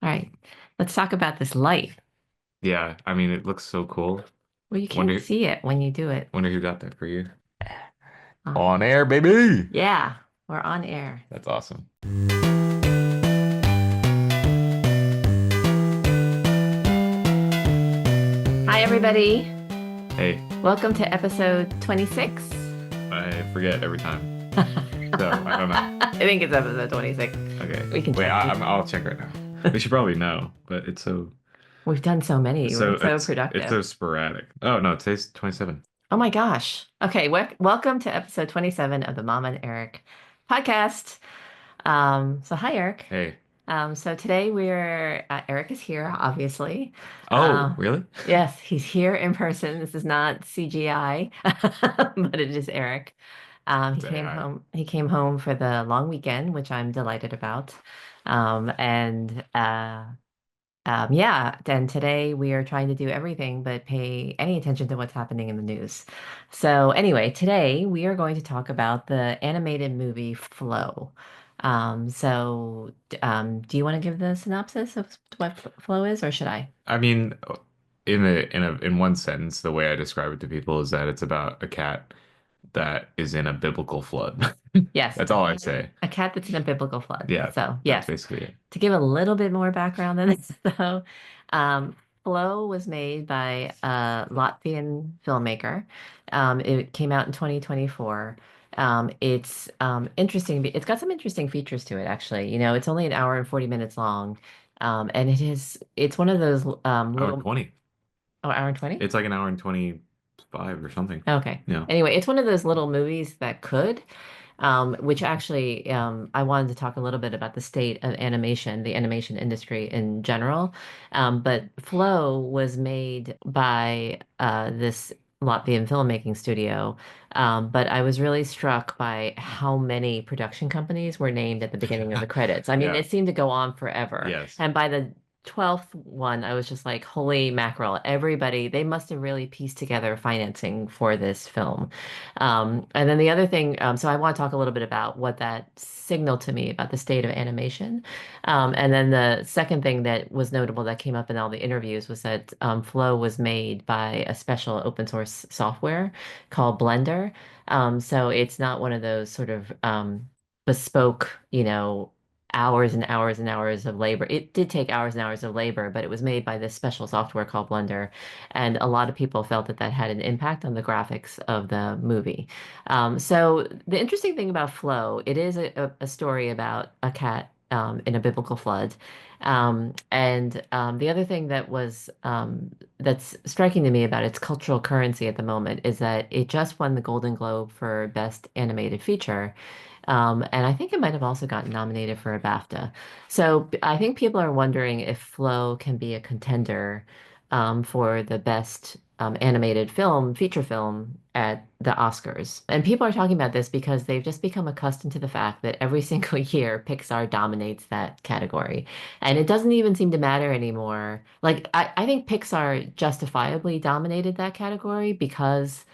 All right, let's talk about this light. Yeah, I mean, it looks so cool. Well, you can't Wonder, see it when you do it. wonder who got that for you. On Um, air, baby. yeah, we're on air. That's awesome. Hi, everybody. Hey, Welcome to episode 26. I forget every time, so I don't know. I think it's episode 26. Okay, We can wait, check. I'll check right now. We should probably know, but it's so We've done so many. so We're so it's productive. so sporadic. Oh no, today's 27. Oh my gosh. Okay, welcome to episode 27 of the Mama and Eric podcast. So hi, Eric. Hey. So today Eric is here, obviously. Oh, Uh, really? yes, he's here in person. This is not CGI, but it is Eric. He It's came AI. home. He came home for the long weekend, which I'm delighted about. And yeah, then today we are trying to do everything but pay any attention to what's happening in the news. So anyway, today we are going to talk about the animated movie Flow. Do you want to give the synopsis of what Flow is, or should I? I mean, in one sentence, the way I describe it to people is that it's about a cat that is in a biblical flood. Yes, That's all I say. a cat that's in a biblical flood. Yeah, So that's yes, basically it. to give a little bit more background than this, though, Flow was made by a Latvian filmmaker. It came out in 2024. It's interesting. It's got some interesting features to it, actually. It's only an hour and 40 minutes long. And it's one of those Hour little, 20. oh, hour and 20? It's like an hour and 25 or something. Okay. Yeah. Anyway, it's one of those little movies that could. Which actually, I wanted to talk a little bit about the state of animation, the animation industry in general. But Flow was made by this Latvian filmmaking studio. But I was really struck by how many production companies were named at the beginning of the credits. I mean, Yeah. it seemed to go on forever. Yes. And by the 12th one, I was just like, holy mackerel, everybody, they must have really pieced together financing for this film. And then the other thing, so I want to talk a little bit about what that signaled to me about the state of animation. And then the second thing that was notable that came up in all the interviews was that Flow was made by a special open source software called Blender. So it's not one of those sort of bespoke, hours and hours and hours of labor. It did take hours and hours of labor, but it was made by this special software called Blender. And a lot of people felt that that had an impact on the graphics of the movie. So the interesting thing about Flow, it is a story about a cat in a biblical flood. And the other thing that's striking to me about its cultural currency at the moment is that it just won the Golden Globe for Best Animated Feature. And I think it might have also gotten nominated for a BAFTA. So I think people are wondering if Flow can be a contender for the best animated film, feature film at the Oscars. And people are talking about this because they've just become accustomed to the fact that every single year Pixar dominates that category. And it doesn't even seem to matter anymore. Like, I think Pixar justifiably dominated that category because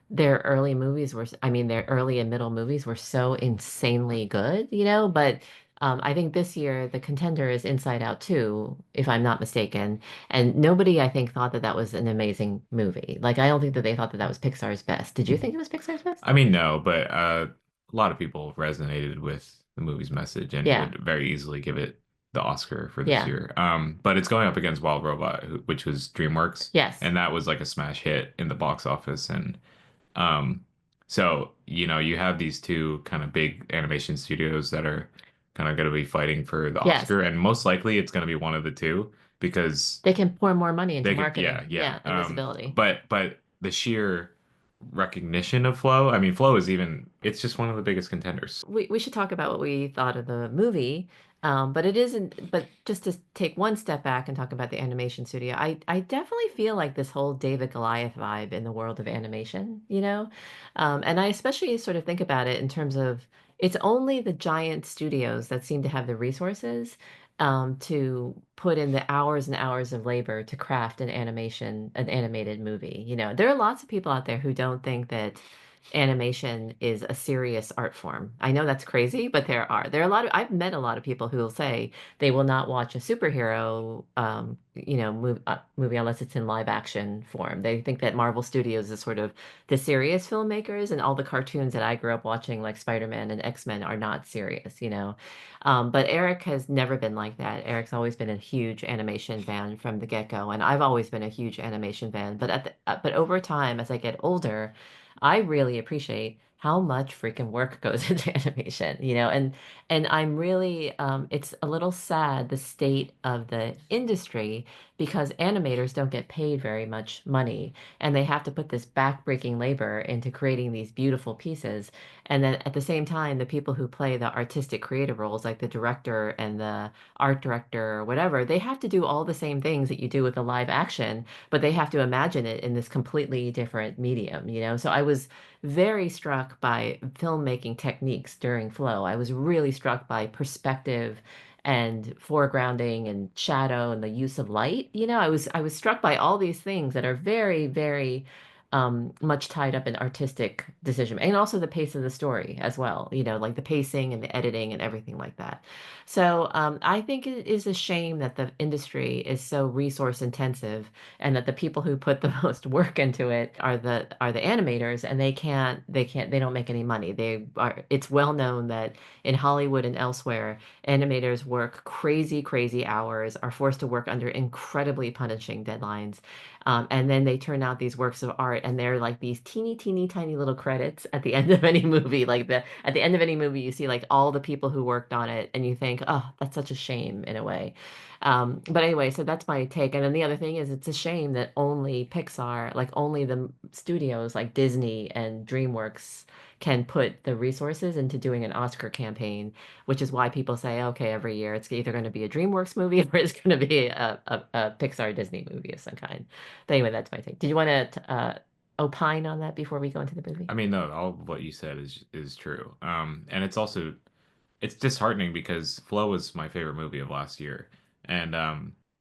their early movies were, I mean, their early and middle movies were so insanely good, but I think this year the contender is Inside Out 2, if I'm not mistaken. And nobody, I think, thought that that was an amazing movie. Like, I don't think that they thought that that was Pixar's best. Did you think it was Pixar's best? I mean, no, but a lot of people resonated with the movie's message and Yeah, would very easily give it the Oscar for this yeah, year. But it's going up against Wild Robot, which was DreamWorks, yes. and that was like a smash hit in the box office. And um, so, you have these two kind of big animation studios that are kind of going to be fighting for the Yes, Oscar, and most likely it's going to be one of the two because they can pour more money into they could, yeah, marketing. yeah. Yeah, and visibility. But the sheer recognition of Flow, I mean, Flow is even, it's just one of the biggest contenders. We should talk about what we thought of the movie. But it isn't, but just to take one step back and talk about the animation studio, I definitely feel like this whole David Goliath vibe in the world of animation, and I especially sort of think about it in terms of it's only the giant studios that seem to have the resources to put in the hours and hours of labor to craft an animated movie. There are lots of people out there who don't think that animation is a serious art form. I know that's crazy, but there are a lot of I've met a lot of people who will say they will not watch a superhero movie unless it's in live action form. They think that Marvel Studios is sort of the serious filmmakers, and all the cartoons that I grew up watching, like Spider-Man and X-Men, are not serious, you know. But Eric has never been like that. Eric's always been a huge animation fan from the get-go, and I've always been a huge animation fan. But over time, as I get older, I really appreciate how much freaking work goes into animation, you know, and I'm really it's a little sad the state of the industry because animators don't get paid very much money and they have to put this backbreaking labor into creating these beautiful pieces. And then at the same time, the people who play the artistic creative roles, like the director and the art director or whatever, they have to do all the same things that you do with the live action, but they have to imagine it in this completely different medium, you know? So I was very struck by filmmaking techniques during Flow. I was really struck by perspective and foregrounding and shadow and the use of light. You know, I was struck by all these things that are very, very much tied up in artistic decision and also the pace of the story as well, you know, like the pacing and the editing and everything like that. So I think it is a shame that the industry is so resource intensive and that the people who put the most work into it are the animators and they don't make any money. It's well known that in Hollywood and elsewhere, animators work crazy, crazy hours, are forced to work under incredibly punishing deadlines. And then they turn out these works of art, and they're like these teeny, teeny, tiny little credits at the end of any movie. At the end of any movie, you see like all the people who worked on it, and you think, oh, that's such a shame in a way. But anyway, so that's my take. And then the other thing is, it's a shame that only Pixar, like only the studios like Disney and DreamWorks, can put the resources into doing an Oscar campaign, which is why people say, okay, every year it's either going to be a DreamWorks movie or it's going to be a Pixar Disney movie of some kind. But anyway, that's my take. Did you want to opine on that before we go into the movie? I mean, no, all of what you said is true. And it's also it's disheartening because Flow was my favorite movie of last year. And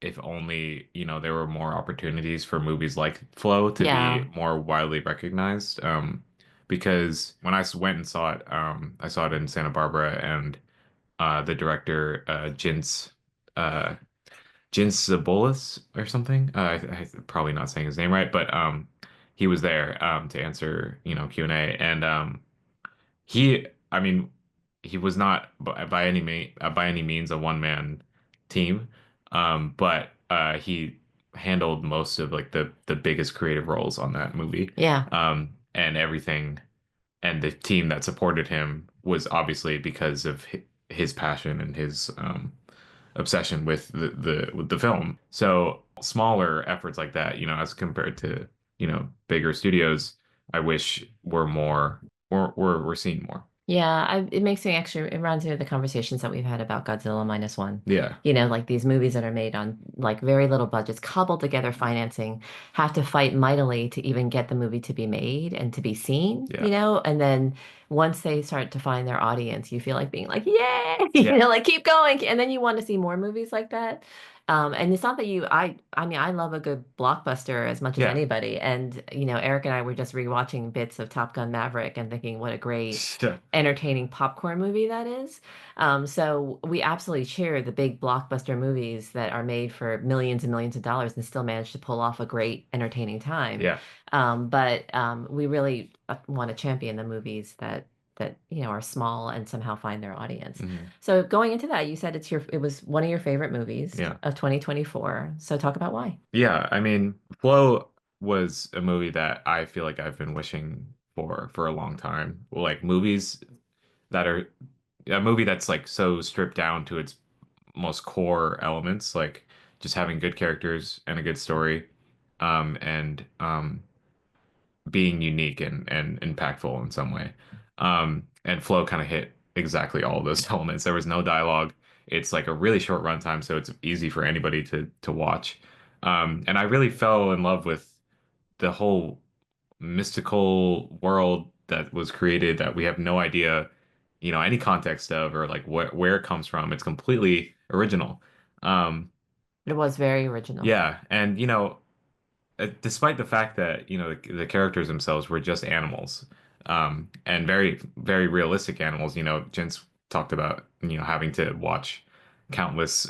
if only, there were more opportunities for movies like Flow to be Yeah, more widely recognized. Because when went and saw it, I saw it in Santa Barbara, and the director, uh, Jins Zabolis or something. I'm probably not saying his name right, but he was there to answer, Q&A. And I mean, he was not by any means a one man team, but he handled most of like the biggest creative roles on that movie, yeah. and everything, and the team that supported him was obviously because of his passion and his obsession with the film. So smaller efforts like that, as compared to bigger studios, I wish were more, or we're seeing more. Yeah, it makes me actually, it reminds me of the conversations that we've had about Godzilla minus one. Yeah. You know, like these movies that are made on like very little budgets, cobbled together financing, have to fight mightily to even get the movie to be made and to be seen, Yeah. you know? And then once they start to find their audience, you feel like being like, yay, you Yeah. know, like keep going. And then you want to see more movies like that. And it's not that I mean, I love a good blockbuster as much as Yeah. anybody. And, you know, Eric and I were just rewatching bits of Top Gun Maverick and thinking, what a great Yeah. entertaining popcorn movie that is. So we absolutely cheer the big blockbuster movies that are made for millions and millions of dollars and still manage to pull off a great entertaining time. Yeah. But we really want to champion the movies that you know are small and somehow find their audience. Mhm. So going into that, you said it was one of your favorite movies Yeah. of 2024. So talk about why. Yeah. I mean, Flow was a movie that I feel like I've been wishing for a long time. Like movies that are a movie that's like so stripped down to its most core elements, like just having good characters and a good story, and being unique and impactful in some way. And Flow kind of hit exactly all of those elements. There was no dialogue. It's like a really short runtime, so it's easy for anybody to watch. And I really fell in love with the whole mystical world that was created that we have no idea, any context of, or like where it comes from. It's completely original. Um, It was very original. yeah, and despite the fact that the characters themselves were just animals, And very, very realistic animals. Jens talked about, having to watch countless,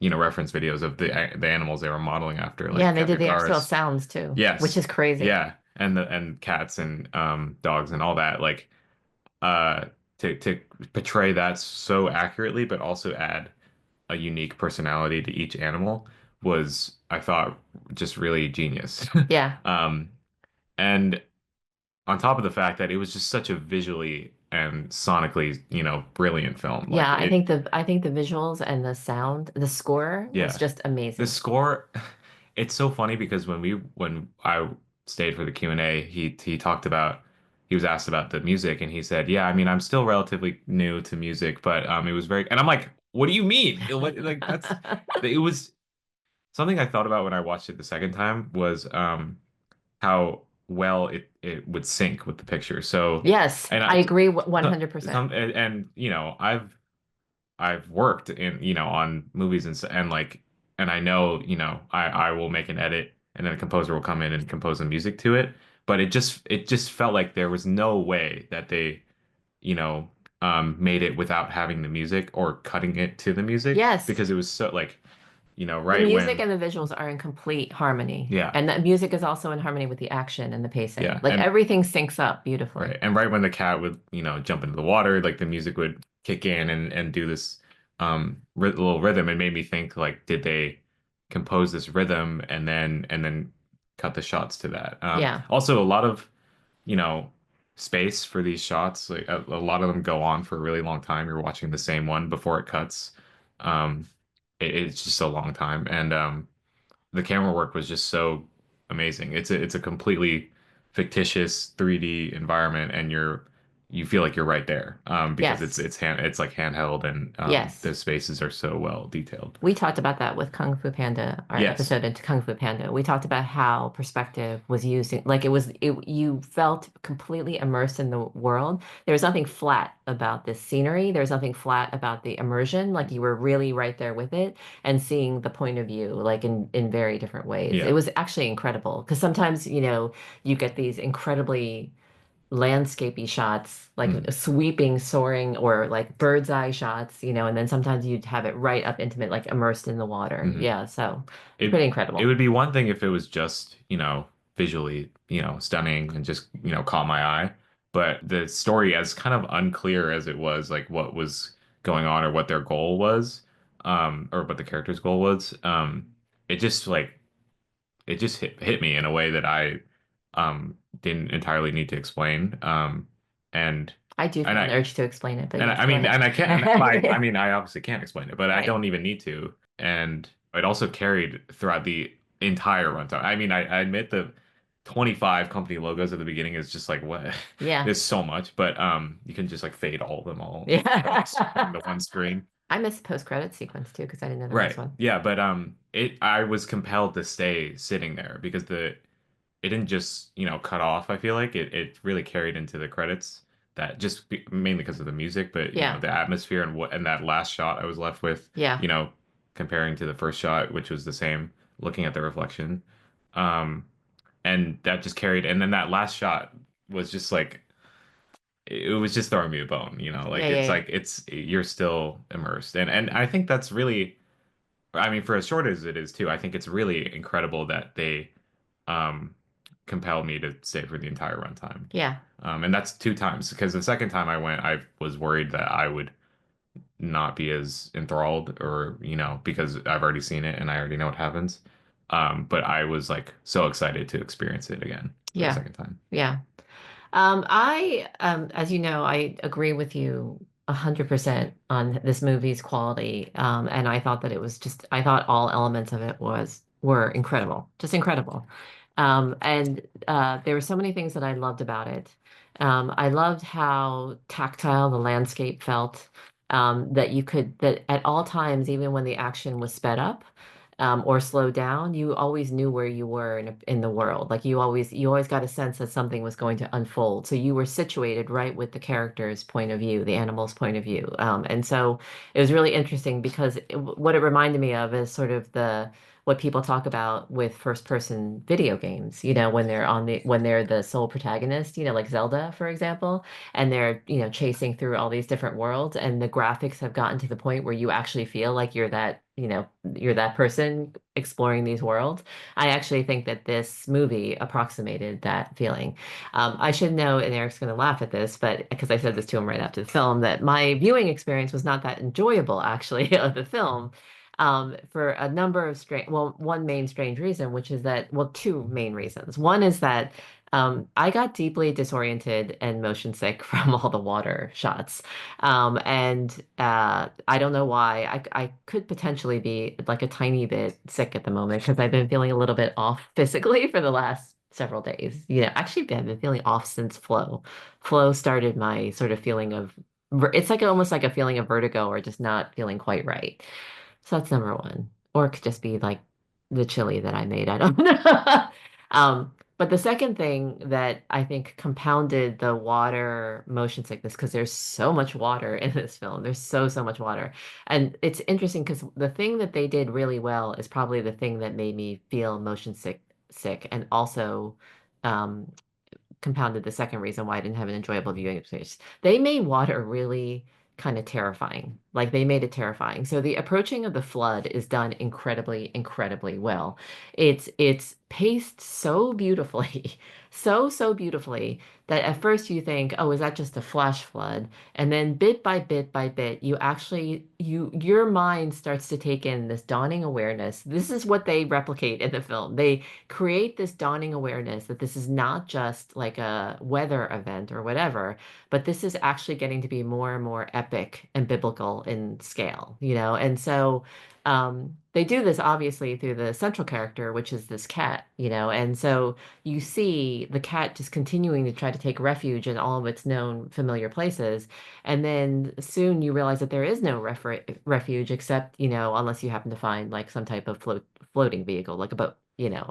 reference videos of the animals they were modeling after, Yeah, like and they did the actual capybaras. sounds too, which Yes. is crazy. Yeah. And cats and dogs and all that. Like uh to portray that so accurately, but also add a unique personality to each animal was, I thought, just really genius. Yeah. Um, and on top of the fact that it was just such a visually and sonically, brilliant film. Yeah, Like it, I think the visuals and the sound, the score was yeah. just The amazing. score, it's so funny because when I stayed for the Q&A, he talked about he was asked about the music and he said, "Yeah, I mean, I'm still relatively new to music, but it was very." And I'm like, "What do you mean?" It was something I thought about when I watched it the second time was how well it would sync with the picture. So, Yes, and I I agree so- 100%. some and I've worked in, on movies and like, and I know, I will make an edit and then a composer will come in and compose the music to it. But it just felt like there was no way that they, you know, made it without having the music or cutting it to the music Yes, because it was so like, the right music when, and the visuals are in complete harmony. yeah, And the music is also in harmony with the action and the pacing. yeah. Like everything syncs up beautifully. Right. And right when the cat would, jump into the water, like the music would kick in and do this little rhythm. It made me think like, did they compose this rhythm and then cut the shots to that? Yeah. Also a lot of, you know, space for these shots. Like a lot of them go on for a really long time. You're watching the same one before it cuts. Um, it's just a long time. And the camera work was just so amazing. It's a completely fictitious 3D environment, and you feel like you're right there because it's Yes. it's hand it's like handheld, and Yes. the spaces are so well detailed. We talked about that with Kung Fu Panda, our Yes. episode into Kung Fu Panda. We talked about how perspective was used, you felt completely immersed in the world. There was nothing flat about this scenery. There was nothing flat about the immersion. Like you were really right there with it and seeing the point of view, like in very different ways. It Yeah. was actually incredible because sometimes, you get these incredibly landscapey shots, like Mm. sweeping, soaring, or like bird's eye shots, and then sometimes you'd have it right up intimate, like immersed in the water. hmm Yeah, so It pretty it incredible. would be one thing if it was just, visually, stunning and just, caught my eye. But the story, as kind of unclear as it was, like what was going on or what their goal was, or what the character's goal was, it just like it just hit me in a way that I didn't entirely need to explain. And I do and feel an I urge to explain it, but and yes, I go mean, ahead. and I can't, and I mean, I obviously can't explain it, but I Right. don't even need to. And it also carried throughout the entire runtime. I mean, I admit the 25 company logos at the beginning is just like, what? Yeah. There's so much, but you can just like fade all of them all into Yeah. one screen. I missed the post-credit sequence too because I didn't know there was Right. one. Yeah, but I was compelled to stay sitting there because it didn't just, cut off. I feel like it really carried into the credits, that just mainly because of the music, but Yeah. the atmosphere and that last shot I was left with, Yeah. you know, comparing to the first shot, which was the same, looking at the reflection. Um, and that just carried, and then that last shot was just like it was just throwing me a bone, Yeah, like yeah, it's yeah. like you're still immersed. And I think that's really, I mean, for as short as it is too, I think it's really incredible that they um, compelled me to stay for the entire runtime. Yeah. And that's two times because the second time I went, I was worried that I would not be as enthralled or, because I've already seen it and I already know what happens. But I was like so excited to experience it again for the Yeah. second time. Yeah. As you know, I agree with you 100% on this movie's quality. And I thought that I thought all elements of it were incredible, just incredible. And there were so many things that I loved about it. I loved how tactile the landscape felt. That at all times, even when the action was sped up, or slow down, you always knew where you were in the world. Like you always got a sense that something was going to unfold. So you were situated right with the character's point of view, the animal's point of view. And so it was really interesting because what it reminded me of is sort of what people talk about with first person video games, when when they're the sole protagonist, like Zelda, for example, and they're, chasing through all these different worlds, and the graphics have gotten to the point where you actually feel like you're that person exploring these worlds. I actually think that this movie approximated that feeling. I should know, and Eric's going to laugh at this, but because I said this to him right after the film, that my viewing experience was not that enjoyable, actually, of the film, for a number of one main strange reason, which is that, well, two main reasons. One is that I got deeply disoriented and motion sick from all the water shots. And I don't know why. I could potentially be like a tiny bit sick at the moment because I've been feeling a little bit off physically for the last several days. Actually, I've been feeling off since Flow. Flow started my sort of feeling of, it's like almost like a feeling of vertigo or just not feeling quite right. So that's number one. Or it could just be like the chili that I made. I don't know. But the second thing that I think compounded the water motion sickness, because there's so much water in this film. There's so much water. And it's interesting because the thing that they did really well is probably the thing that made me feel motion sick, and also um, compounded the second reason why I didn't have an enjoyable viewing experience. They made water really kind of terrifying. Like they made it terrifying. So the approaching of the flood is done incredibly, incredibly well. It's paced so beautifully, so beautifully that at first you think, oh, is that just a flash flood? And then bit by bit by bit, your mind starts to take in this dawning awareness. This is what they replicate in the film. They create this dawning awareness that this is not just like a weather event or whatever, but this is actually getting to be more and more epic and biblical in scale, And so they do this obviously through the central character, which is this cat, And so you see the cat just continuing to try to take refuge in all of its known familiar places. And then soon you realize that there is no refuge except, unless you happen to find like some type of floating vehicle, like a boat,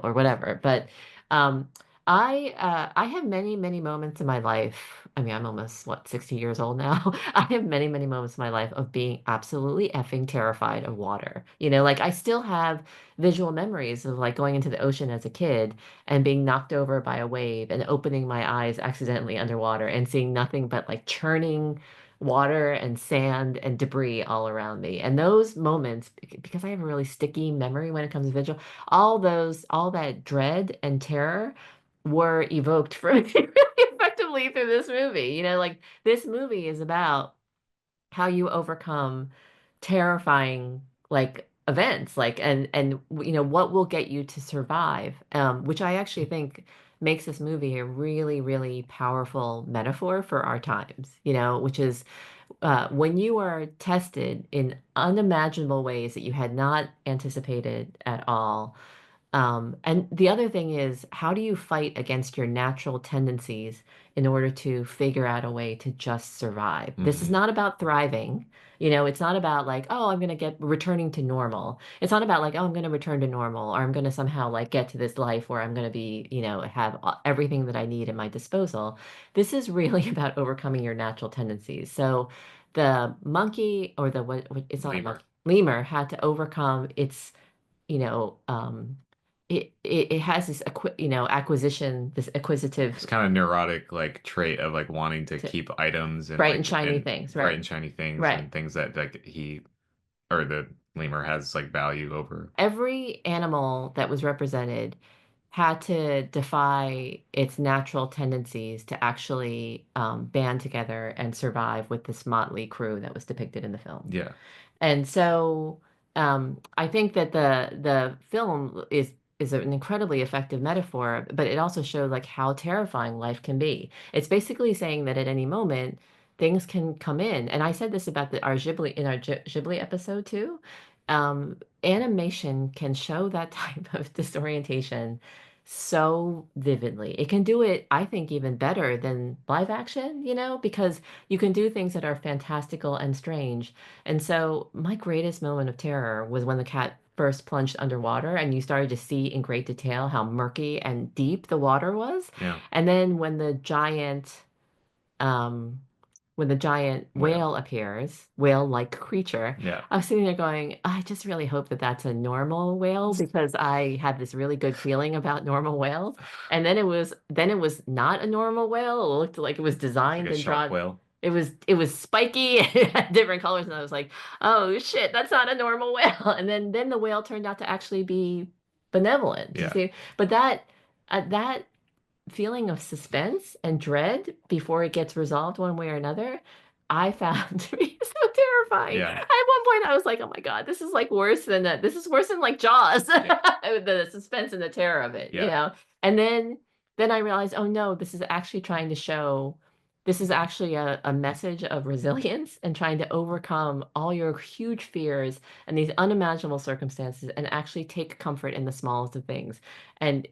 or whatever. But um, I have many, many moments in my life. I mean, I'm almost, what, 60 years old now. I have many, many moments in my life of being absolutely effing terrified of water. Like I still have visual memories of like going into the ocean as a kid and being knocked over by a wave and opening my eyes accidentally underwater and seeing nothing but like churning water and sand and debris all around me. And those moments, because I have a really sticky memory when it comes to visual, all that dread and terror were evoked for me really effectively through this movie. Like this movie is about how you overcome terrifying like events, like and what will get you to survive, which I actually think makes this movie a really, really powerful metaphor for our times, which is when you are tested in unimaginable ways that you had not anticipated at all. And the other thing is, how do you fight against your natural tendencies in order to figure out a way to just survive? This is Hmm. not about thriving. It's not about like, oh, I'm going to get returning to normal. It's not about like, oh, I'm going to return to normal, or I'm going to somehow like get to this life where I'm going to be, have everything that I need at my disposal. This is really about overcoming your natural tendencies. So the monkey, or it's not a Lemur. monkey, lemur, had to overcome its, you know, it has this acquisition, this acquisitive, This kind of neurotic like trait of like wanting to to keep items and bright and like shiny and things, bright right? and shiny things Right. and things that like he or the lemur has like value over. Every animal that was represented had to defy its natural tendencies to actually band together and survive with this motley crew that was depicted in the film. Yeah. And so I think that the film is an incredibly effective metaphor, but it also showed like how terrifying life can be. It's basically saying that at any moment things can come in. And I said this about our Ghibli in our Ghibli episode too. Animation can show that type of disorientation so vividly. It can do it, I think, even better than live action, because you can do things that are fantastical and strange. And so my greatest moment of terror was when the cat first plunged underwater and you started to see in great detail how murky and deep the water was. Yeah. And then when the giant um when the giant Whale. whale appears, whale-like creature, Yeah. I was sitting there going, I just really hope that that's a normal whale because I had this really good feeling about normal whales. And then it was not a normal whale. It looked like it was Like designed a and shark drawn. whale. It was spiky and it had different colors, and I was like, oh shit, that's not a normal whale. And then the whale turned out to actually be benevolent. You Yeah. see, but that feeling of suspense and dread before it gets resolved one way or another, I found to be so terrifying. Yeah. At one point, I was like, "Oh my God, this is like worse than that. This is worse than like Jaws." Yeah. The suspense and the terror of it, you Yeah. know. And then I realized, oh no, this is actually trying to show. This is actually a message of resilience and trying to overcome all your huge fears and these unimaginable circumstances and actually take comfort in the smallest of things. And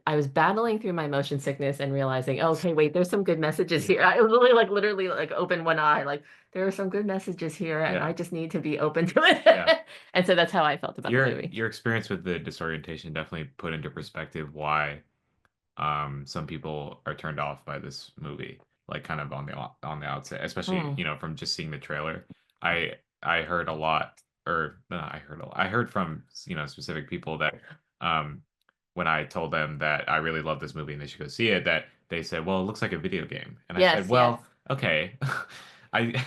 I was battling through my motion sickness and realizing, oh, okay, wait, there's some good messages here. I was literally like open one eye, like there are some good messages here, and I Yeah. just need to be open to Yeah. it. And so that's how I felt about the Your movie. your experience with the disorientation definitely put into perspective why some people are turned off by this movie, like kind of on the outset, especially, Mm. from just seeing the trailer. I heard a lot, or I heard from, specific people that um when I told them that I really love this movie and they should go see it, that they said, well, it looks like a video game. And I said, Yes, yes. well, okay. I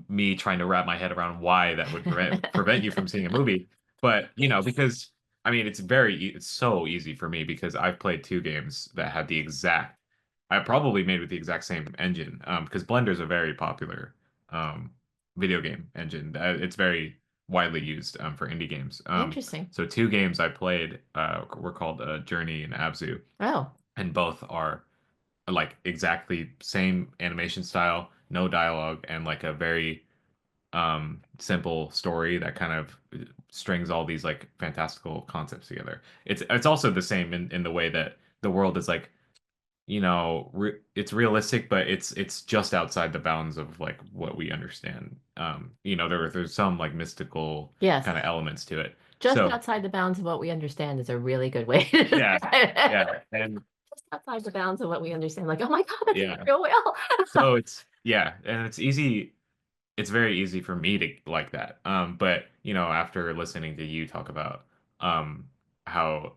me trying to wrap my head around why that would prevent you from seeing a movie. But, because I mean, it's so easy for me because I've played two games that had the exact, I probably made with the exact same engine. Because Blender's a very popular um, video game engine. It's very widely used for indie games. Interesting. So two games I played were called Journey and Abzu, Oh, and both are like exactly same animation style, no dialogue, and like a very simple story that kind of strings all these like fantastical concepts together. It's also the same in the way that the world is like, it's realistic, but it's just outside the bounds of like what we understand. There's some like mystical yes. kind of elements to it. Just So outside the bounds of what we understand is a really good way to yeah, describe yeah, it. and Just outside the bounds of what we understand. Like, oh my God, that's not yeah. real whale. So and it's easy. It's very easy for me to like that. But after listening to you talk about um how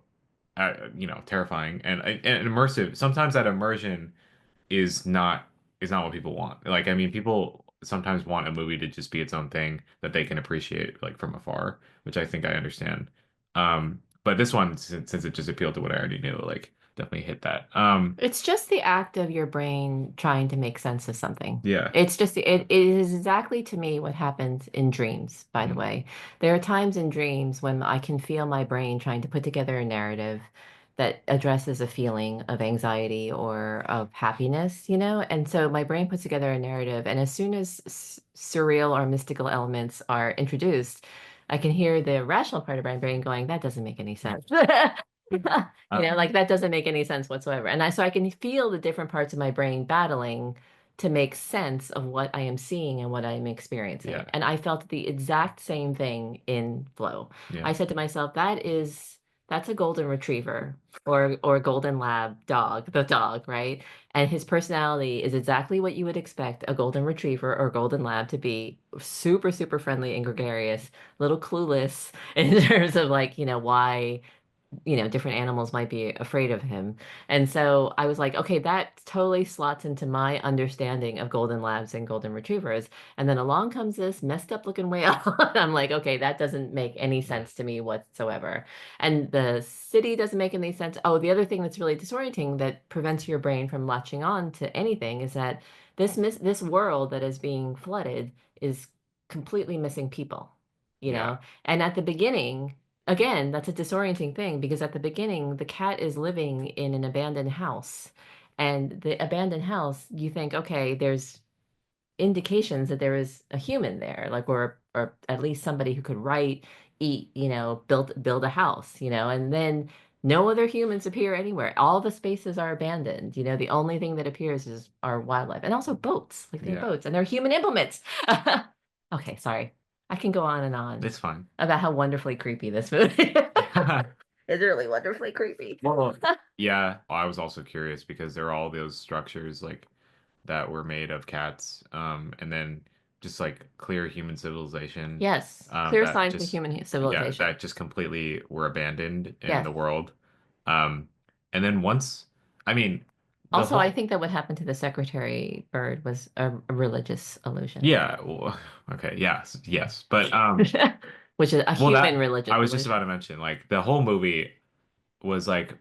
terrifying and immersive, sometimes that immersion is not what people want. Like, I mean, people sometimes want a movie to just be its own thing that they can appreciate like from afar, which I think I understand. But this one, since it just appealed to what I already knew, like definitely hit that. It's just the act of your brain trying to make sense of something. Yeah. It is exactly to me what happens in dreams, by the Mm, way. There are times in dreams when I can feel my brain trying to put together a narrative that addresses a feeling of anxiety or of happiness, you know? And so my brain puts together a narrative, and as soon as surreal or mystical elements are introduced, I can hear the rational part of my brain going, that doesn't make any mm. sense. Uh, Like that doesn't make any sense whatsoever. And so I can feel the different parts of my brain battling to make sense of what I am seeing and what I am experiencing. yeah. And I felt the exact same thing in Flow. Yeah. I said to myself, that's a golden retriever or a golden lab dog, the dog, right? And his personality is exactly what you would expect a golden retriever or golden lab to be: super, super friendly and gregarious, little clueless in terms of like, why different animals might be afraid of him. And so I was like, okay, that totally slots into my understanding of golden labs and golden retrievers. And then along comes this messed up looking whale. I'm like, okay, that doesn't make any Yeah. sense to me whatsoever. And the city doesn't make any sense. Oh, the other thing that's really disorienting that prevents your brain from latching on to anything is that this world that is being flooded is completely missing people, you Yeah. know? And at the beginning, again, that's a disorienting thing because at the beginning, the cat is living in an abandoned house. And the abandoned house, you think, okay, there's indications that there is a human there, like or at least somebody who could write, eat, build a house, and then no other humans appear anywhere. All the spaces are abandoned. The only thing that appears is our wildlife and also boats. Like they're Yeah. boats and they're human implements. Okay, sorry. I can go on and on It's fine. about how wonderfully creepy this movie. It's really wonderfully creepy. Well, yeah, I was also curious because there are all those structures like that were made of cats, and then just like clear human civilization, Yes, clear that signs of just human yeah, civilization. that just completely were abandoned in Yes. the world. Um, and then once, I mean, the Also, I whole think that what happened to the secretary bird was a religious illusion, yeah, well, okay, yes, yes, but which is a well, human that I religious was just about illusion. to mention, like the whole movie was like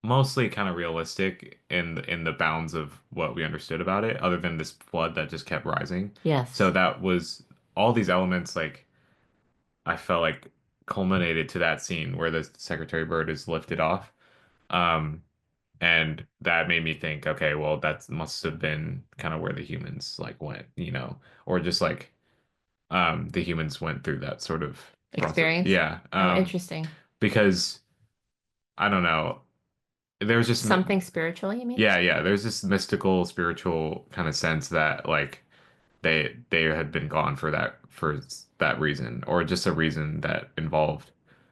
mostly kind of realistic in the bounds of what we understood about it, other than this flood that just kept rising. So Yes, that was all these elements like I felt like culminated to that scene where the Secretary Bird is lifted off. Um, and that made me think, okay, well, that must have been kind of where the humans like went, or just like the humans went through that sort of process. experience. Yeah. Oh, interesting. Because I don't know, there's just Something spiritual, you mean? yeah, yeah, there's this mystical, spiritual kind of sense that like they had been gone for that reason, or just a reason that involved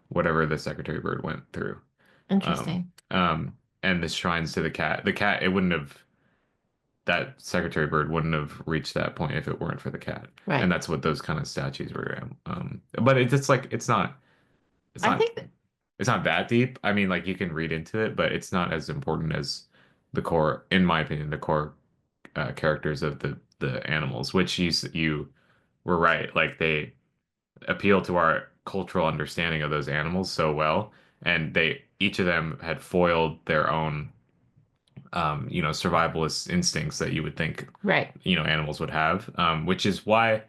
whatever the Secretary Bird went through. Um, Interesting. and the shrines to the cat. The cat, it wouldn't have that Secretary Bird wouldn't have reached that point if it weren't for the cat. And Right. that's what those kind of statues were. But it's just like it's I not think that, it's not that deep. I mean, like you can read into it, but it's not as important as the core, in my opinion, the core characters of the animals, which you were right. Like they appeal to our cultural understanding of those animals so well, and they each of them had foiled their own, survivalist instincts that you would think, right. animals would have. Which is why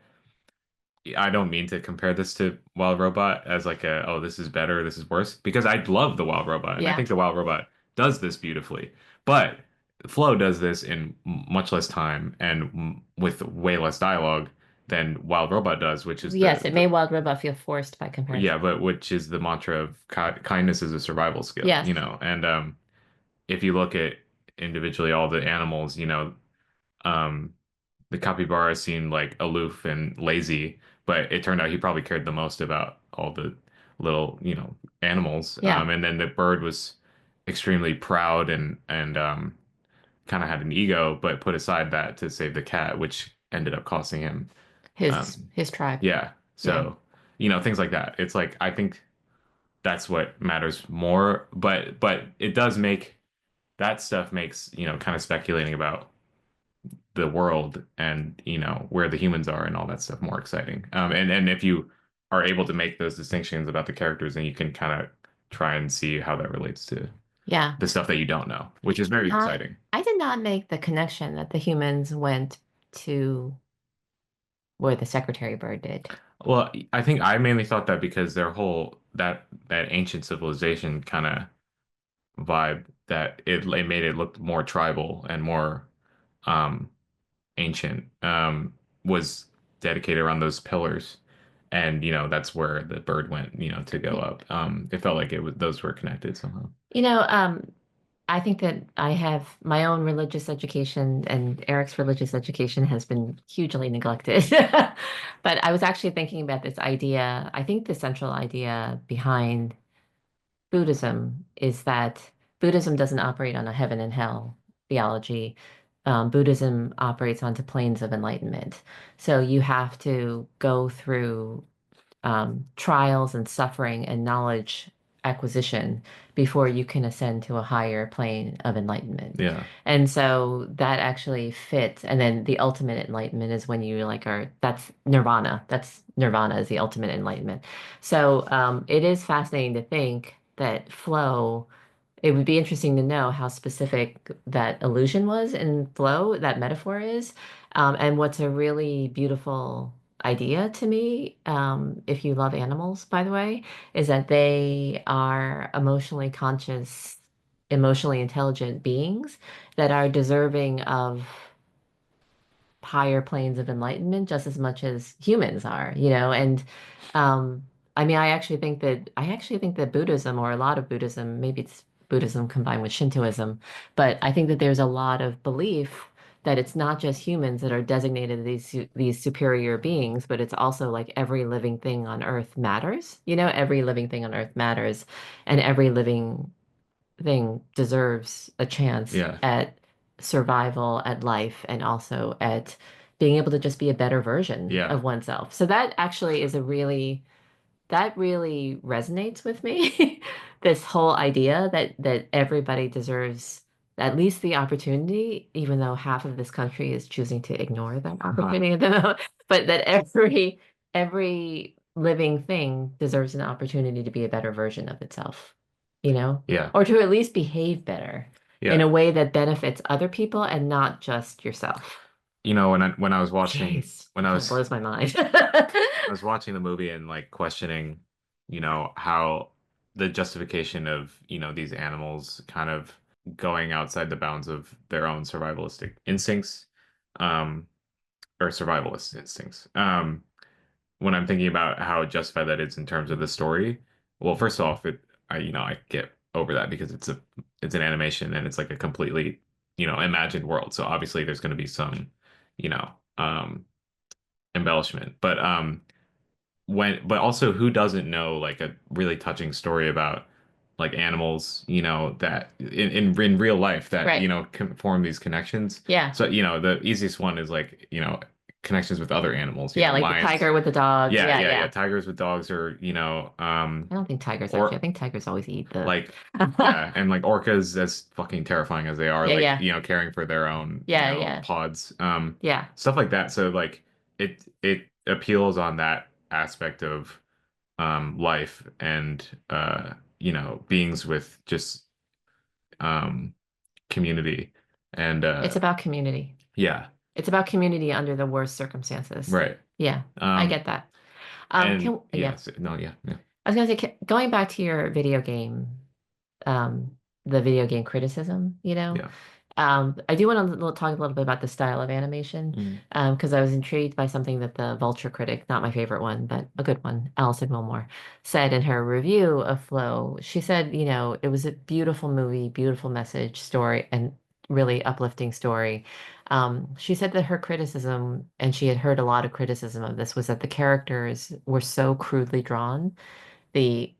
I don't mean to compare this to Wild Robot as like oh, this is better, this is worse, because I love the Wild Robot, and I Yeah. think the Wild Robot does this beautifully. But Flow does this in much less time and with way less dialogue than Wild Robot does, which is Yes, it made Wild Robot feel forced by yeah, comparison. but which is the mantra of kindness is a survival skill, Yes. and if you look at individually all the animals, um, the capybara seemed like aloof and lazy, but it turned out he probably cared the most about all the little, animals. Yeah. And then the bird was extremely proud and kind of had an ego, but put aside that to save the cat, which ended up costing him. His tribe. Yeah. Yeah. So, things like that. It's like I think that's what matters more, but it does make that stuff makes, kind of speculating about the world and where the humans are and all that stuff more exciting. And if you are able to make those distinctions about the characters, then you can kind of try and see how that relates to Yeah. the stuff that you don't know, which is very I exciting. I did not make the connection that the humans went to where the secretary bird did. Well, I think I mainly thought that because their whole that ancient civilization kind of vibe that it made it look more tribal and more um ancient, was dedicated around those pillars. And, that's where the bird went, to go up. It felt like those were connected somehow. You know, I think that I have my own religious education, and Eric's religious education has been hugely neglected. But I was actually thinking about this idea. I think the central idea behind Buddhism is that Buddhism doesn't operate on a heaven and hell theology. Buddhism operates onto planes of enlightenment. So you have to go through trials and suffering and knowledge acquisition before you can ascend to a higher plane of enlightenment. Yeah. And so that actually fits. And then the ultimate enlightenment is when you like are that's nirvana. That's nirvana is the ultimate enlightenment. So it is fascinating to think that flow. It would be interesting to know how specific that illusion was in flow, that metaphor is. And what's a really beautiful idea to me, if you love animals, by the way, is that they are emotionally conscious, emotionally intelligent beings that are deserving of higher planes of enlightenment just as much as humans are, and um I mean I actually think that Buddhism, or a lot of Buddhism, maybe it's Buddhism combined with Shintoism, but I think that there's a lot of belief that it's not just humans that are designated these superior beings, but it's also like every living thing on earth matters. Every living thing on earth matters, and every living thing deserves a chance Yeah. at survival, at life, and also at being able to just be a better version Yeah. of oneself. So that actually is a really that really resonates with me. This whole idea that everybody deserves at least the opportunity, even though half of this country is choosing to ignore that opportunity at the moment, but that every living thing deserves an opportunity to be a better version of itself, you know, Yeah. or to at least behave better in Yeah. a way that benefits other people and not just yourself. When I was watching Jeez, when it I kind of was blows my mind. I was watching the movie and like questioning, how the justification of, these animals kind of going outside the bounds of their own survivalistic instincts, um, or survivalist instincts. When I'm thinking about how justified that is in terms of the story, well, first off, I get over that because it's an animation and it's like a completely, imagined world. So obviously there's going to be some, you know, um, embellishment, but also who doesn't know like a really touching story about like animals, that in real life that, Right. can form these connections. Yeah. So, the easiest one is like, connections with other animals, Yeah, like the lions. tiger with the dogs. Yeah, Yeah, yeah, yeah. yeah. Tigers with dogs or, I don't think tigers actually. I or think tigers always eat the. like, yeah, and like orcas, as fucking terrifying as they are, Yeah, like, yeah. caring for their own, Yeah, yeah. pods, Yeah. stuff like that. So like it appeals on that aspect of life and beings with just um community and It's about community. yeah, It's about community under the worst circumstances. right. Yeah, I um get that. and Yeah. yes, no, yeah, yeah, I was gonna say, going back to your video game, um, the video game criticism, yeah. I do want to talk a little bit about the style of animation, Mm. because I was intrigued by something that the Vulture critic, not my favorite one, but a good one, Alison Wilmore, said in her review of Flow. She said, it was a beautiful movie, beautiful message, story, and really uplifting story. She said that her criticism, and she had heard a lot of criticism of this, was that the characters were so crudely drawn, the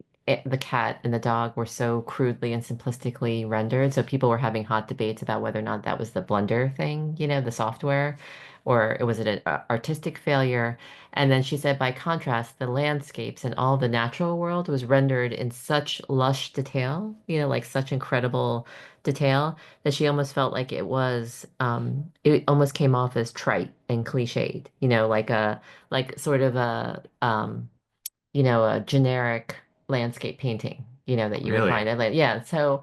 the cat and the dog were so crudely and simplistically rendered. So people were having hot debates about whether or not that was the Blender thing, the software, or was it an artistic failure. And then she said, by contrast, the landscapes and all the natural world was rendered in such lush detail, like such incredible detail that she almost felt like it almost came off as trite and cliched, like sort of a generic landscape painting, that you would Really? find. Yeah. So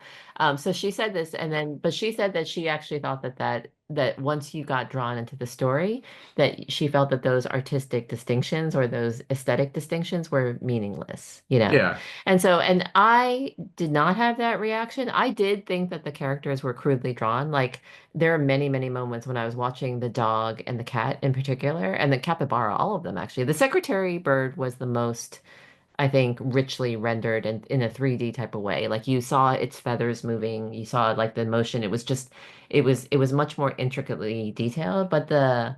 she said this, but she said that she actually thought that once you got drawn into the story, that she felt that those artistic distinctions or those aesthetic distinctions were meaningless. Yeah, And I did not have that reaction. I did think that the characters were crudely drawn. Like, there are many, many moments when I was watching the dog and the cat in particular, and the capybara, all of them actually. The secretary bird was the most, I think, richly rendered in a 3D type of way. Like, you saw its feathers moving, you saw like the motion. It was much more intricately detailed, but the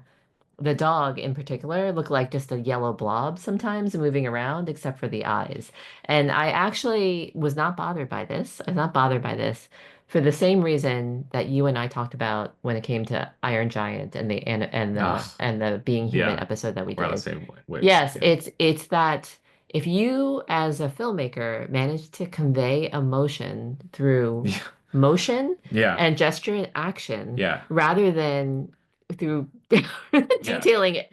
dog in particular looked like just a yellow blob sometimes moving around, except for the eyes. And I actually was not bothered by this. I was not bothered by this for the same reason that you and I talked about when it came to Iron Giant and the Being Human yeah. episode that we We're on the did. same waves. Yes, Yeah. it's that if you as a filmmaker manage to convey emotion through motion Yeah. and gesture and action Yeah. rather than through Yeah. detailing it,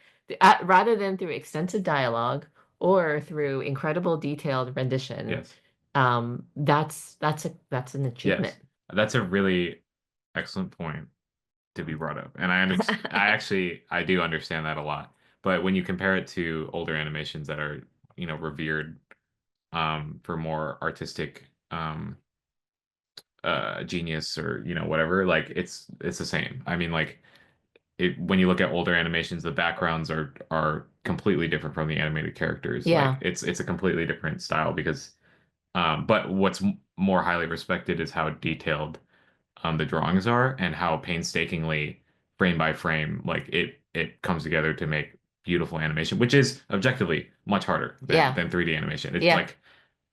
rather than through extensive dialogue or through incredible detailed rendition, Yes. that's an achievement. Yes. That's a really excellent point to be brought up. And I do understand that a lot. But when you compare it to older animations that are, revered for more artistic genius or, whatever, like it's the same. I mean, like when you look at older animations, the backgrounds are completely different from the animated characters. Like Yeah, it's a completely different style because but what's more highly respected is how detailed the drawings are and how painstakingly frame by frame like it comes together to make beautiful animation, which is objectively much harder than yeah, 3D animation. It's yeah, like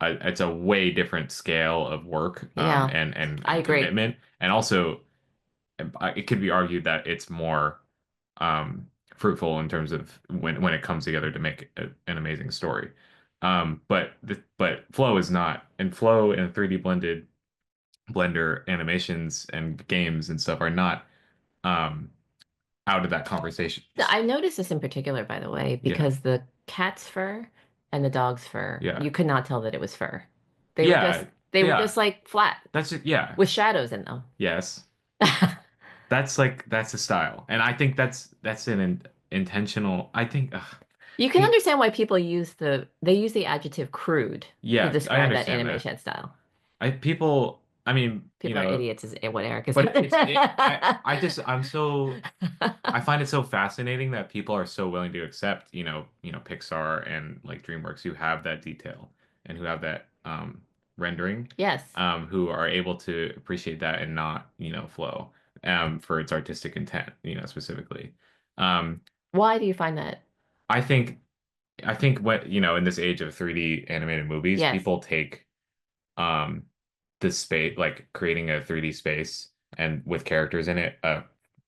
it's a way different scale of work yeah. and I agree. commitment, and also it could be argued that it's more fruitful in terms of when it comes together to make an amazing story. But Flow is not, and Flow and 3D blender animations and games and stuff are not um out of that conversation. I noticed this in particular, by the way, Yeah. because the cat's fur and the dog's fur, Yeah. you could not tell that it was fur. They were just Yeah. they were Yeah. just like flat That's it. Yeah. with shadows in them. Yes. That's a style. And I think that's an intentional, I think You can pe understand why people use the adjective crude to yeah, I describe that understand that. animation style. I mean, People are idiots is what Eric is. but I just I find it so fascinating that people are so willing to accept, Pixar and like DreamWorks who have that detail and who have that rendering, Yes. who are able to appreciate that and not, flow for its artistic intent, specifically. Um, Why do you find that? I think I think what, in this age of 3D animated movies, Yes. people take um this space, like creating a 3D space and with characters in it,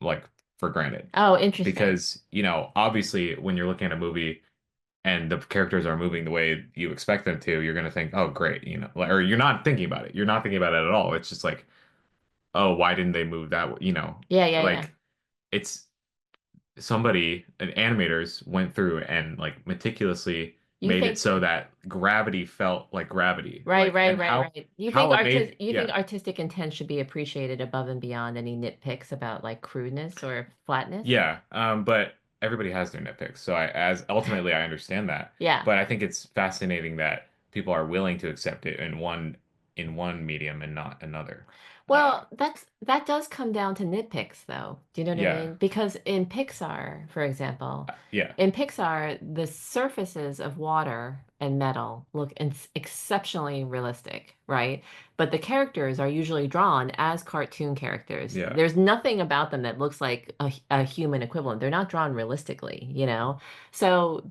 like for granted. Oh, interesting. Because, obviously when you're looking at a movie and the characters are moving the way you expect them to, you're gonna think, oh great, or you're not thinking about it. You're not thinking about it at all. It's just like, oh, why didn't they move that way? Yeah, yeah, yeah. Like it's animators went through and like meticulously You made it think so that gravity felt like gravity. right, Like, right, and right, how right. You think how it made, you think yeah. artistic intent should be appreciated above and beyond any nitpicks about like crudeness or flatness? Yeah, but everybody has their nitpicks. So as ultimately I understand that, Yeah. but I think it's fascinating that people are willing to accept it in one medium and not another. Well, that does come down to nitpicks, though. Do you know what I Yeah, mean? Because in Pixar, for example, yeah, in Pixar, the surfaces of water and metal look exceptionally realistic, right? But the characters are usually drawn as cartoon characters. yeah, There's nothing about them that looks like a human equivalent. They're not drawn realistically, you know? So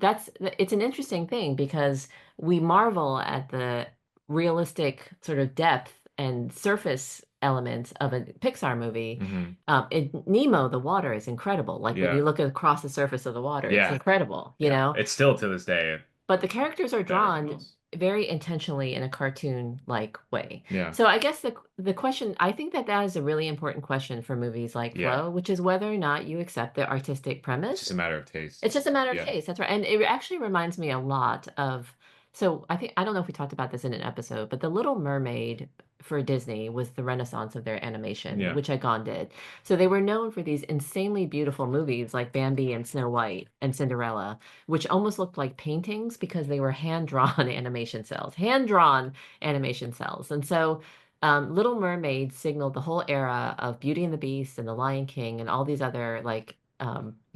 it's an interesting thing because we marvel at the realistic sort of depth and surface elements of a Pixar movie. hmm In Nemo, the water is incredible. Like when you yeah, look across the surface of the water, it's yeah, incredible, you yeah. know? It's still to this day But the characters are better than drawn most. very intentionally in a cartoon-like way. Yeah, So I guess the question, I think that that is a really important question for movies like yeah. Flow, which is whether or not you accept the artistic It's premise. just a matter of taste. It's just a matter of Yeah, taste. That's right. And it actually reminds me a lot of, so I don't know if we talked about this in an episode, but The Little Mermaid for Disney was the renaissance of their animation, yeah, which Egon did. So they were known for these insanely beautiful movies like Bambi and Snow White and Cinderella, which almost looked like paintings because they were hand-drawn animation cells, hand-drawn animation cells. And so Little Mermaid signaled the whole era of Beauty and the Beast and The Lion King and all these other like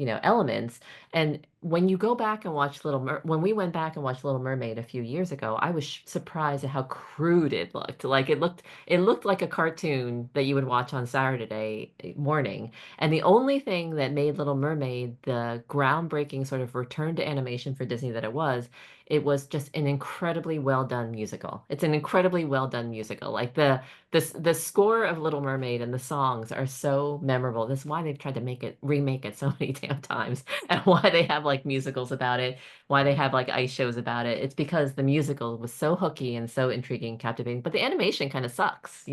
elements. And when you go back and watch when we went back and watched Little Mermaid a few years ago, I was surprised at how crude it looked. Like it looked like a cartoon that you would watch on Saturday morning. And the only thing that made Little Mermaid the groundbreaking sort of return to animation for Disney that it was just an incredibly well done musical. It's an incredibly well done musical. Like the score of Little Mermaid and the songs are so memorable. This is why they've tried to remake it so many damn times, and why they have like musicals about it, why they have like ice shows about it. It's because the musical was so hooky and so intriguing, captivating, but the animation kind of sucks,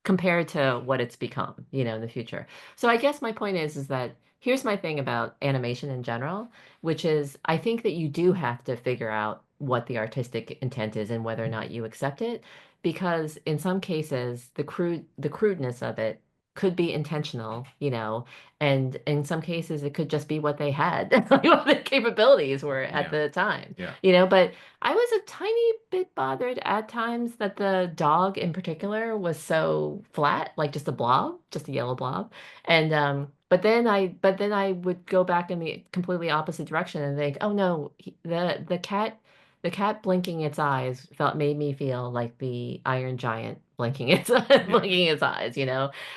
compared to what it's become, in the future. So I guess my point is that here's my thing about animation in general, which is I think that you do have to figure out what the artistic intent is and whether or not you accept it because in some cases the crudeness of it could be intentional, and in some cases it could just be what they had, like what the capabilities were at yeah, the time, yeah, but I was a tiny bit bothered at times that the dog in particular was so flat, like just a blob, just a yellow blob. And but then I would go back in the completely opposite direction and think, oh no, the cat blinking its eyes made me feel like the Iron Giant blinking its yeah, blinking its eyes,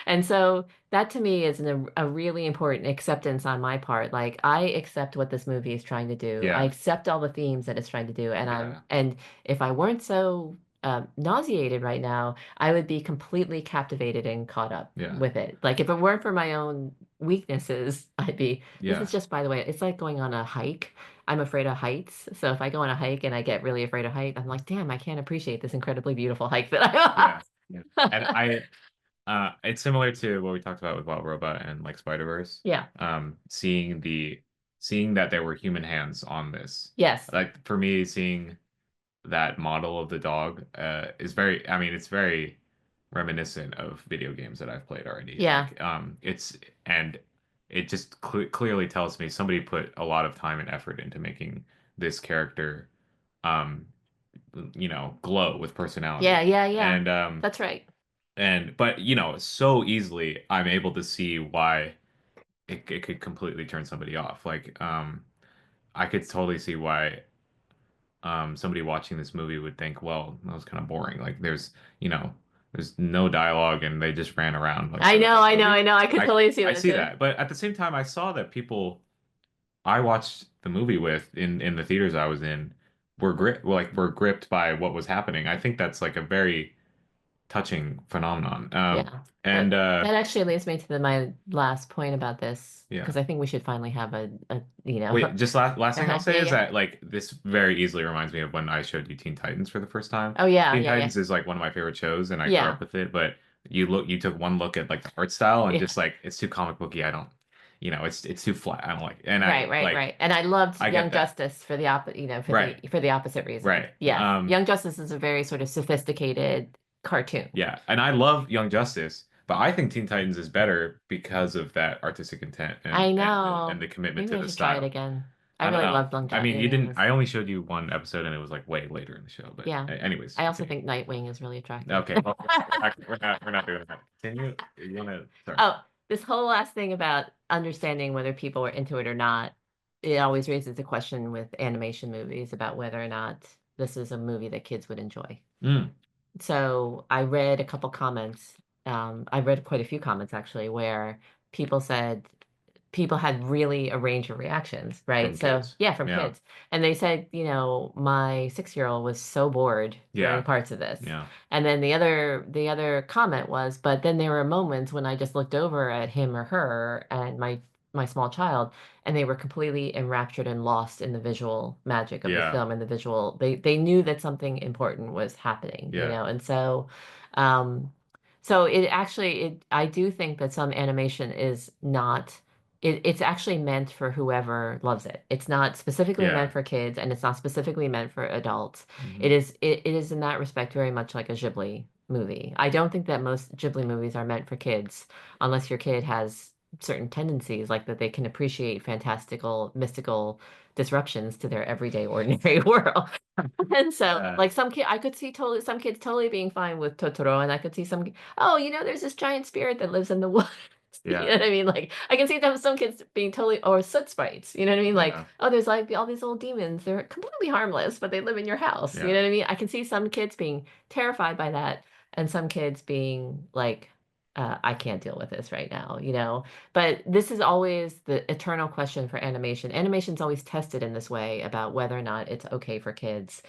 And so that to me is a really important acceptance on my part. Like I accept what this movie is trying to do. I yeah, accept all the themes that it's trying to do, yeah, and if I weren't so nauseated right now, I would be completely captivated and caught up Yeah. with it. Like if it weren't for my own weaknesses, I'd be, this is Yeah. just, by the way, it's like going on a hike. I'm afraid of heights. So if I go on a hike and I get really afraid of height, I'm like, damn, I can't appreciate this incredibly beautiful hike that Yeah. Yeah. And I it's similar to what we talked about with Wild Robot and like Spider-Verse. Yeah. Seeing that there were human hands on this. Yes. Like for me, seeing that model of the dog is very, I mean, it's very reminiscent of video games that I've played already. Yeah. Like and it just clearly tells me somebody put a lot of time and effort into making this character um glow with Yeah. personality. Yeah. Yeah. And That's right. but so easily I'm able to see why it could completely turn somebody off. Like I could totally see why somebody watching this movie would think, well, that was kind of boring. Like there's no dialogue and they just ran around like I for the know. whole I know. I movie. know. I could I totally see I that see too. that. But at the same time I saw that people I watched the movie with in the theaters I was in were gripped by what was happening. I think that's like a very touching phenomenon. Yeah. And That that actually leads me to my last point about this, yeah. because I think we should finally have a Wait, just last thing I'll yeah, say is yeah. that like this very easily reminds me of when I showed you Teen Titans for the first time. Oh yeah, Teen yeah, yeah. Titans is like one of my favorite shows and I grew up Yeah. with it, but you took one look at like the art style and Yeah. just like it's too comic booky. I don't, it's too flat. I don't like, and Right, right, right. And I loved I get Young that. Justice for the Right, for the opposite reason. right. Yes. Young Justice is a very sort of sophisticated cartoon. Yeah, and I love Young Justice, but I think Teen Titans is better because of that artistic intent I and know. the commitment Maybe to I the should try it style. again. I I don't really know. loved Young I mean, you didn't. Justice. I only showed you one episode, and it was like way later in the show. But Yeah. anyways, I also continue. think Nightwing is really attractive. Okay, well, we're not doing that. Continue. You want to? Sorry. Oh, this whole last thing about understanding whether people are into it or not, it always raises the question with animation movies about whether or not this is a movie that kids would enjoy. Mm, So I read a couple comments. I read quite a few comments actually, where people said people had really a range of reactions, right? from So kids. yeah, from Yeah. kids. And they said, my 6-year-old was so bored during Yeah. parts of this. Yeah. And then the other comment was, but then there were moments when I just looked over at him or her and my small child, and they were completely enraptured and lost in the visual magic of the Yeah. film and the visual. They knew that something important was happening, Yeah. and um, so it actually I do think that some animation is not it's actually meant for whoever loves it. It's not specifically meant Yeah. for kids and it's not specifically meant for adults. Hmm. It is in that respect very much like a Ghibli movie. I don't think that most Ghibli movies are meant for kids unless your kid has certain tendencies like that they can appreciate fantastical, mystical disruptions to their everyday ordinary world. And so, Uh, like I could see totally some kids totally being fine with Totoro, and I could see oh, there's this giant spirit that lives in the woods. You know yeah. what I mean? Like, I can see some kids being totally, or soot sprites. You know what I mean? Like, Yeah. oh, there's like all these little demons. They're completely harmless, but they live in your house. You Yeah. know what I mean? I can see some kids being terrified by that, and some kids being like, I can't deal with this right now. But this is always the eternal question for animation. Animation's always tested in this way about whether or not it's okay for kids.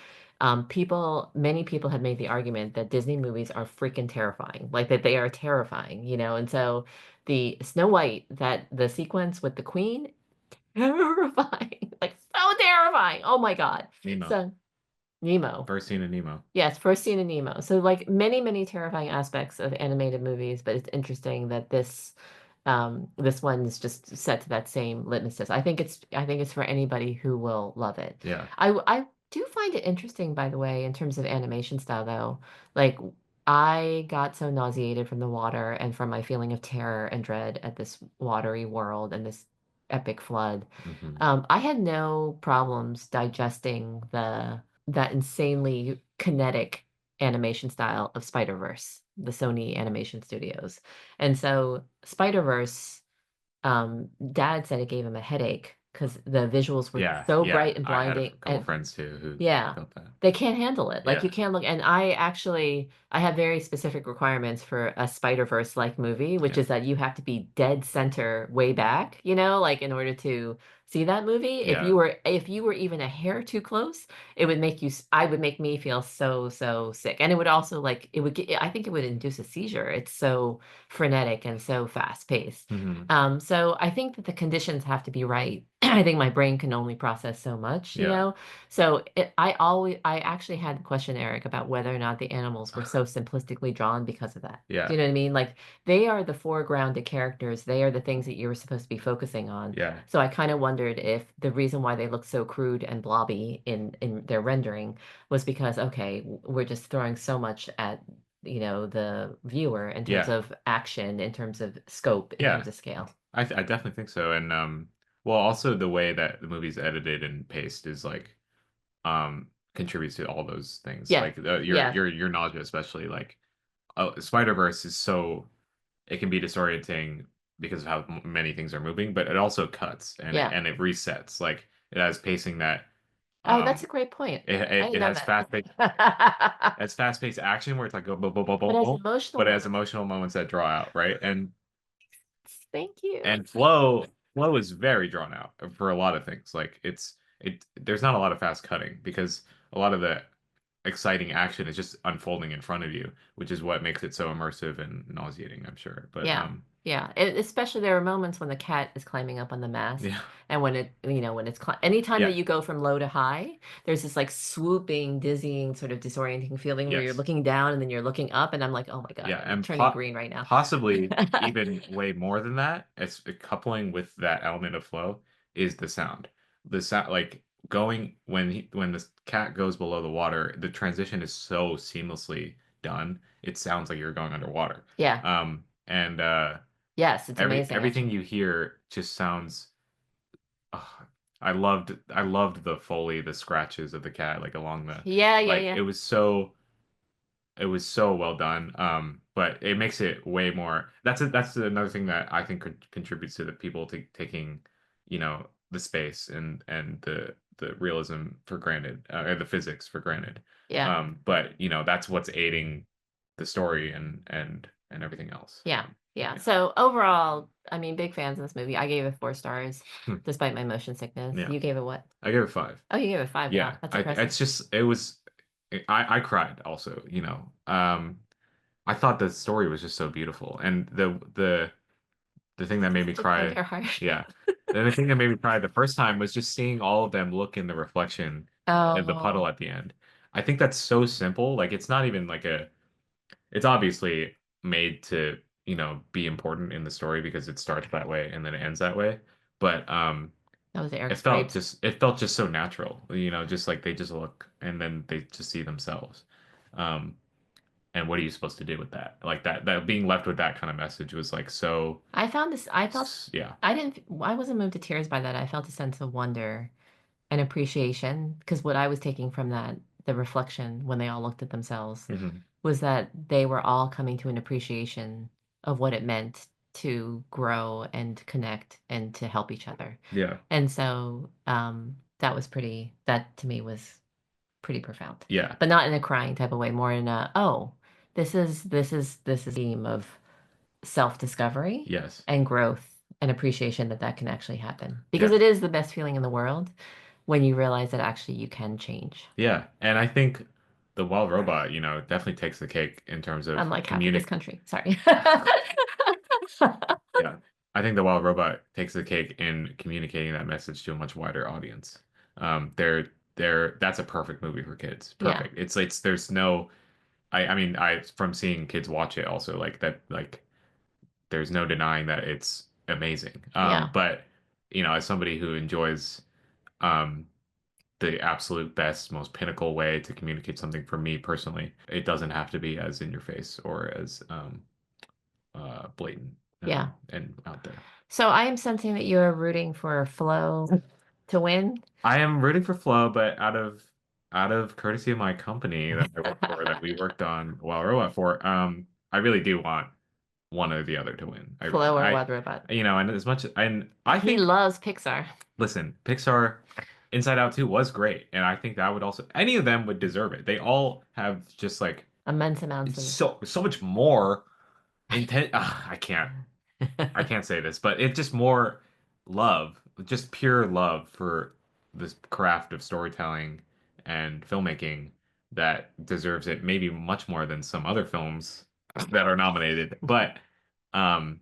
Many people have made the argument that Disney movies are freaking terrifying, like that they are terrifying, and so the Snow White, that the sequence with the Queen, terrifying, like so terrifying. Oh my God. Nemo. So Nemo. First scene of Nemo. Yes, first scene in Nemo. So like many, many terrifying aspects of animated movies, but it's interesting that this one is just set to that same litmus test. I think it's for anybody who will love it. Yeah. I do find it interesting, by the way, in terms of animation style though. Like I got so nauseated from the water and from my feeling of terror and dread at this watery world and this epic flood. Hmm. I had no problems digesting that insanely kinetic animation style of Spider-Verse, the Sony animation studios. And so Spider-Verse, Dad said it gave him a headache because the visuals were Yeah. so Yeah. bright and I had a blinding. couple And friends too who yeah, felt that. they can't handle it. Like you Yeah. can't look. And I have very specific requirements for a Spider-Verse like movie, which Yeah. is that you have to be dead center way back, like in order to see that movie, Yeah. if you were even a hair too close, it would make you I would make me feel so sick. And it would also like it would get I think it would induce a seizure. It's so frenetic and so fast paced. Hmm. So I think that the conditions have to be right. I think my brain can only process so much, you Yeah. know? I actually had the question, Eric, about whether or not the animals were so simplistically drawn because of that. Do Yeah. you know what I mean? Like they are the foregrounded characters. They are the things that you were supposed to be focusing on. Yeah. So I kind of wondered if the reason why they look so crude and blobby in their rendering was because, okay, we're just throwing so much at, the viewer in terms Yeah. of action, in terms of scope, in Yeah. terms of scale. I definitely think so. And well, also the way that the movie's edited and paced is like contributes to all those things. Yeah. Like Yeah. your nausea, especially like Spider-Verse is so it can be disorienting because of how many things are moving, but it also cuts Yeah. and it resets. Like it has pacing that Oh, that's a um great point. it I it, didn't it know has that. fast-paced action where it's like go boom boom boom But boom as boom, emotional but it has moments, emotional moments that draw out, right? thank you. And flow is very drawn out for a lot of things. Like there's not a lot of fast cutting because a lot of the exciting action is just unfolding in front of you, which is what makes it so immersive and nauseating, I'm sure. But Yeah. Yeah. Especially there are moments when the cat is climbing up on the mast yeah. and when it's anytime that Yeah. you go from low to high, there's this like swooping, dizzying, sort of disorienting feeling where you're Yes. looking down and then you're looking up and I'm like, "Oh my God, Yeah, I'm and turning green right now." possibly even way more than that, it's coupling with that element of flow is the sound. The sound, like going when the cat goes below the water, the transition is so seamlessly done. It sounds like you're going underwater. Yeah. And Yes, it's amazing everything actually. you hear just sounds. Oh, I loved the Foley, the scratches of the cat, like along the Yeah, yeah, like yeah. it was so well done. But it makes it way more. That's another thing that I think contributes to the people taking, the space and the realism for granted, or the physics for granted. Yeah. But that's what's aiding the story and everything else. Yeah. Yeah. Yeah. So overall, I mean, big fans of this movie. I gave it 4 stars Hmm. despite my motion sickness. Yeah. You gave it what? I give it five. Oh, you gave it 5. Yeah. Wow, that's I impressive. it's just it was I cried also. I thought the story was just so beautiful, and the thing that made me Such a tender cry, heart. yeah, and the thing that made me cry the first time was just seeing all of them look in the reflection in the Oh, puddle at the end. I think that's so simple. Like it's not even like it's obviously made to, be important in the story because it starts that way and then it ends that way. But that was Eric's grapes. it felt just so natural, just like they just look and then they just see themselves. Um, and what are you supposed to do with that? Like that being left with that kind of message was like so, I felt, yeah. I wasn't moved to tears by that. I felt a sense of wonder and appreciation because what I was taking from that, the reflection when they all looked at themselves, Hmm. was that they were all coming to an appreciation of what it meant to grow and connect and to help each other. Yeah. And so that to me was pretty profound, Yeah. but not in a crying type of way, more in a, oh, this is a theme of self-discovery Yes. and growth and appreciation that can actually happen because Yeah. it is the best feeling in the world when you realize that actually you can change, Yeah. And I think the wild robot, definitely takes the cake in terms of unlike half of this communic. country. Sorry. Yeah. I think the wild robot takes the cake in communicating that message to a much wider audience. That's a perfect movie for kids. Yeah, Perfect. It's there's no I mean I from seeing kids watch it also like that like there's no denying that it's amazing. yeah, But as somebody who enjoys um the absolute best, most pinnacle way to communicate something for me personally, it doesn't have to be as in your face or as blatant yeah. and out there. So I am sensing that you're rooting for Flo to win. I am rooting for Flo, but out of courtesy of my company that I work for, that we worked on Wild Robot for, I really do want one or the other to win. Flo or Wild Robot. And as much and I He think, loves Pixar. listen, Pixar Inside Out 2 was great, and I think that would also any of them would deserve it. They all have just like Immense amounts of. so much more intent. I can't say this, but it's just more love just pure love for this craft of storytelling and filmmaking that deserves it maybe much more than some other films that are nominated. Um,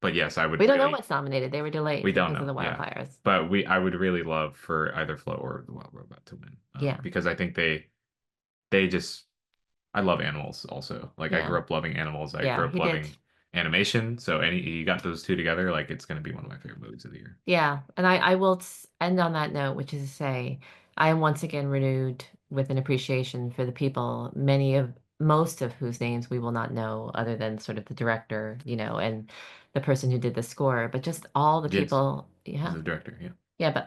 but yes, I would We don't know really, what's nominated. They were we delayed don't because of know, the yeah. wildfires. But I would really love for either Flow or The Wild Robot to win, Yeah. because I think they just, I love animals also. Like I grew Yeah. up loving animals. I grew Yeah, up he did. loving animation. So you got those two together, like it's gonna be one of my favorite movies of the year. Yeah, and I will end on that note, which is to say, I am once again renewed with an appreciation for the people, most of whose names we will not know other than sort of the director, and the person who did the score, but just all the Yes, people, he's yeah, the director. Yeah, yeah, but yeah,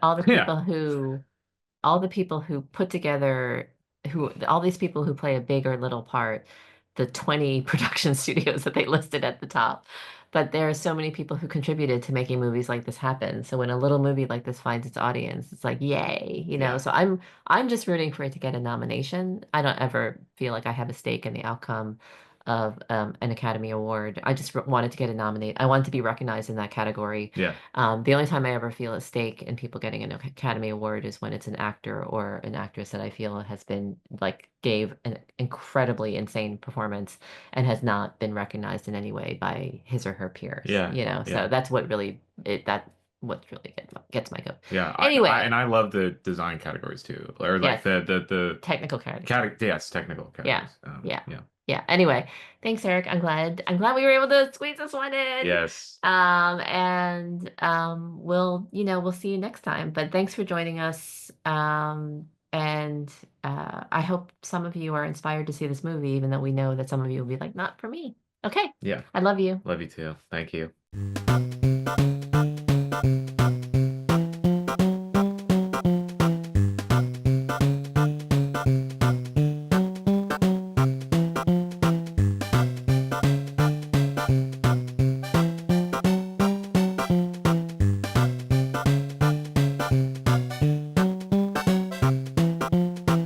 all the people who put together all these people who play a big or little part, the 20 production studios that they listed at the top. But there are so many people who contributed to making movies like this happen. So when a little movie like this finds its audience, it's like, yay. yeah, So I'm just rooting for it to get a nomination. I don't ever feel like I have a stake in the outcome of an Academy Award. I just wanted to get a nominate. I wanted to be recognized in that category. yeah, The only time I ever feel a stake in people getting an Academy Award is when it's an actor or an actress that I feel has been like gave an incredibly insane performance and has not been recognized in any way by his or her peers, yeah, So yeah, that's what really gets my goat. yeah. And Anyway, I love the design categories too, or like yes, the technical category. yes, technical Yeah. categories. Yeah. Yeah, Yeah. Anyway, thanks, Eric. I'm glad we were able to squeeze this one in. yes, And we'll see you next time. But thanks for joining us. And I hope some of you are inspired to see this movie, even though we know that some of you will be like, not for me. Okay. yeah. I love you. Love you too. Thank you.